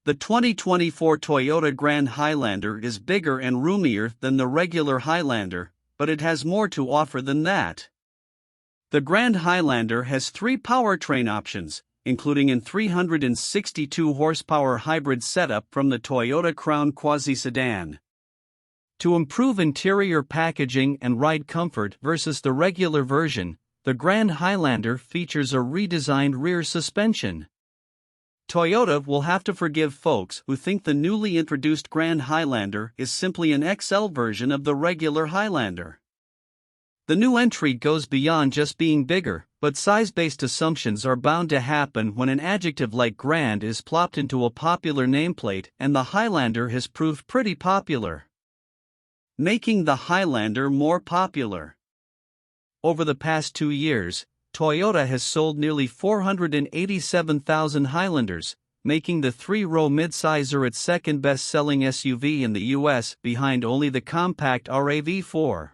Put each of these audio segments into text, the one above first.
The 2024 Toyota Grand Highlander is bigger and roomier than the regular Highlander, but it has more to offer than that. The Grand Highlander has 3 powertrain options, including a 362 horsepower hybrid setup from the Toyota Crown quasi-sedan. To improve interior packaging and ride comfort versus the regular version, the Grand Highlander features a redesigned rear suspension. Toyota will have to forgive folks who think the newly introduced Grand Highlander is simply an XL version of the regular Highlander. The new entry goes beyond just being bigger, but size-based assumptions are bound to happen when an adjective like grand is plopped into a popular nameplate, and the Highlander has proved pretty popular. Making the Highlander more popular. Over the past 2 years, Toyota has sold nearly 487,000 Highlanders, making the 3-row midsizer its second best-selling SUV in the US, behind only the compact RAV4.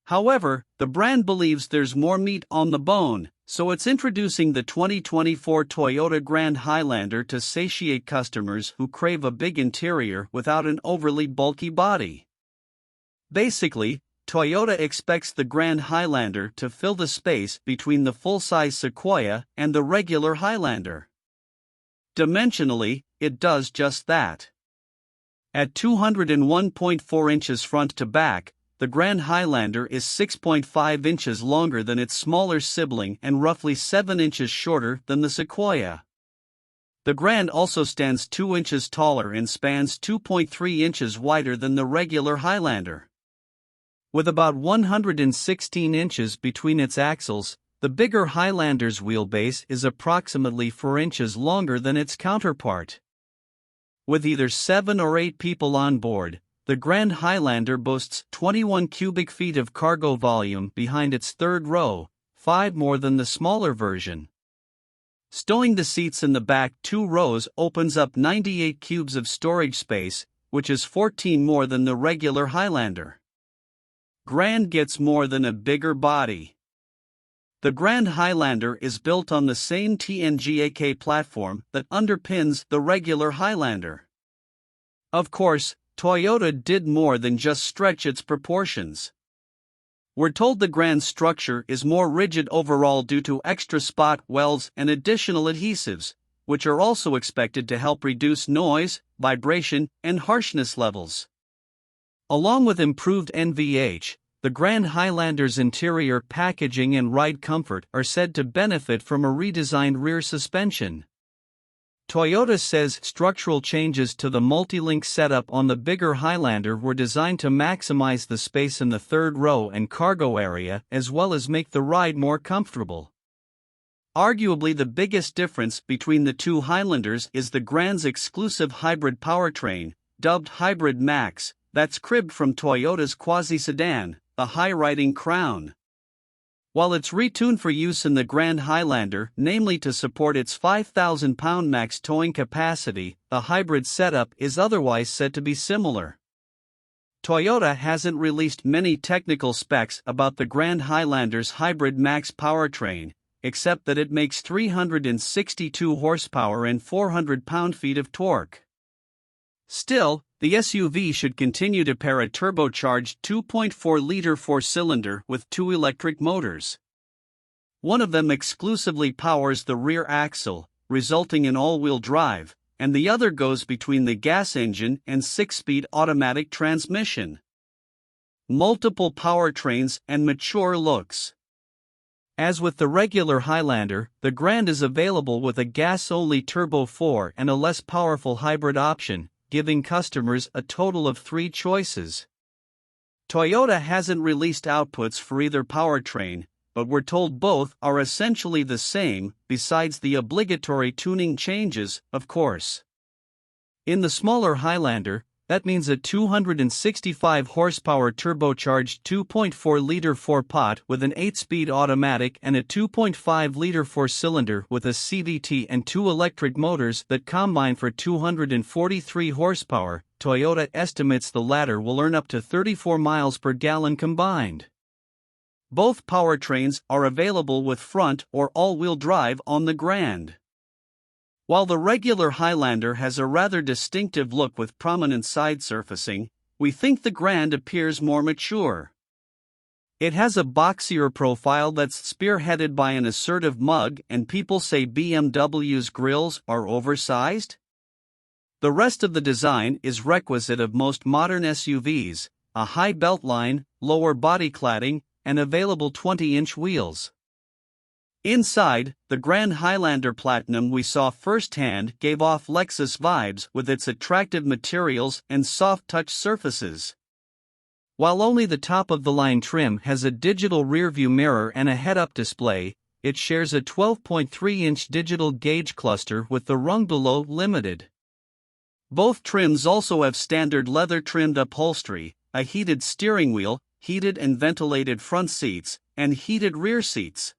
However, the brand believes there's more meat on the bone, so it's introducing the 2024 Toyota Grand Highlander to satiate customers who crave a big interior without an overly bulky body. Basically, Toyota expects the Grand Highlander to fill the space between the full-size Sequoia and the regular Highlander. Dimensionally, it does just that. At 201.4 inches front to back, the Grand Highlander is 6.5 inches longer than its smaller sibling and roughly 7 inches shorter than the Sequoia. The Grand also stands 2 inches taller and spans 2.3 inches wider than the regular Highlander. With about 116 inches between its axles, the bigger Highlander's wheelbase is approximately 4 inches longer than its counterpart. With either 7 or 8 people on board, the Grand Highlander boasts 21 cubic feet of cargo volume behind its third row, 5 more than the smaller version. Stowing the seats in the back 2 rows opens up 98 cubes of storage space, which is 14 more than the regular Highlander. Grand gets more than a bigger body. The Grand Highlander is built on the same TNGA platform that underpins the regular Highlander. Of course, Toyota did more than just stretch its proportions. We're told the Grand's structure is more rigid overall due to extra spot welds and additional adhesives, which are also expected to help reduce noise, vibration, and harshness levels. Along with improved NVH, the Grand Highlander's interior packaging and ride comfort are said to benefit from a redesigned rear suspension. Toyota says structural changes to the multi-link setup on the bigger Highlander were designed to maximize the space in the third row and cargo area as well as make the ride more comfortable. Arguably the biggest difference between the two Highlanders is the Grand's exclusive hybrid powertrain, dubbed Hybrid Max, that's cribbed from Toyota's quasi-sedan, the high-riding Crown. While it's retuned for use in the Grand Highlander, namely to support its 5,000-pound max towing capacity, the hybrid setup is otherwise said to be similar. Toyota hasn't released many technical specs about the Grand Highlander's Hybrid Max powertrain, except that it makes 362 horsepower and 400 pound-feet of torque. Still, the SUV should continue to pair a turbocharged 2.4-liter four-cylinder with 2 electric motors. One of them exclusively powers the rear axle, resulting in all-wheel drive, and the other goes between the gas engine and 6-speed automatic transmission. Multiple powertrains and mature looks. As with the regular Highlander, the Grand is available with a gas-only Turbo 4 and a less powerful hybrid option, giving customers a total of 3 choices. Toyota hasn't released outputs for either powertrain, but we're told both are essentially the same, besides the obligatory tuning changes, of course. In the smaller Highlander, that means a 265 horsepower turbocharged 2.4-liter 4-pot with an 8-speed automatic and a 2.5-liter 4-cylinder with a CVT and 2 electric motors that combine for 243 horsepower. Toyota estimates the latter will earn up to 34 miles per gallon combined. Both powertrains are available with front or all-wheel drive on the Grand. While the regular Highlander has a rather distinctive look with prominent side surfacing, we think the Grand appears more mature. It has a boxier profile that's spearheaded by an assertive mug, and people say BMW's grilles are oversized. The rest of the design is requisite of most modern SUVs: a high beltline, lower body cladding, and available 20-inch wheels. Inside, the Grand Highlander Platinum we saw firsthand gave off Lexus vibes with its attractive materials and soft-touch surfaces. While only the top-of-the-line trim has a digital rearview mirror and a head-up display, it shares a 12.3-inch digital gauge cluster with the rung below Limited. Both trims also have standard leather-trimmed upholstery, a heated steering wheel, heated and ventilated front seats, and heated rear seats.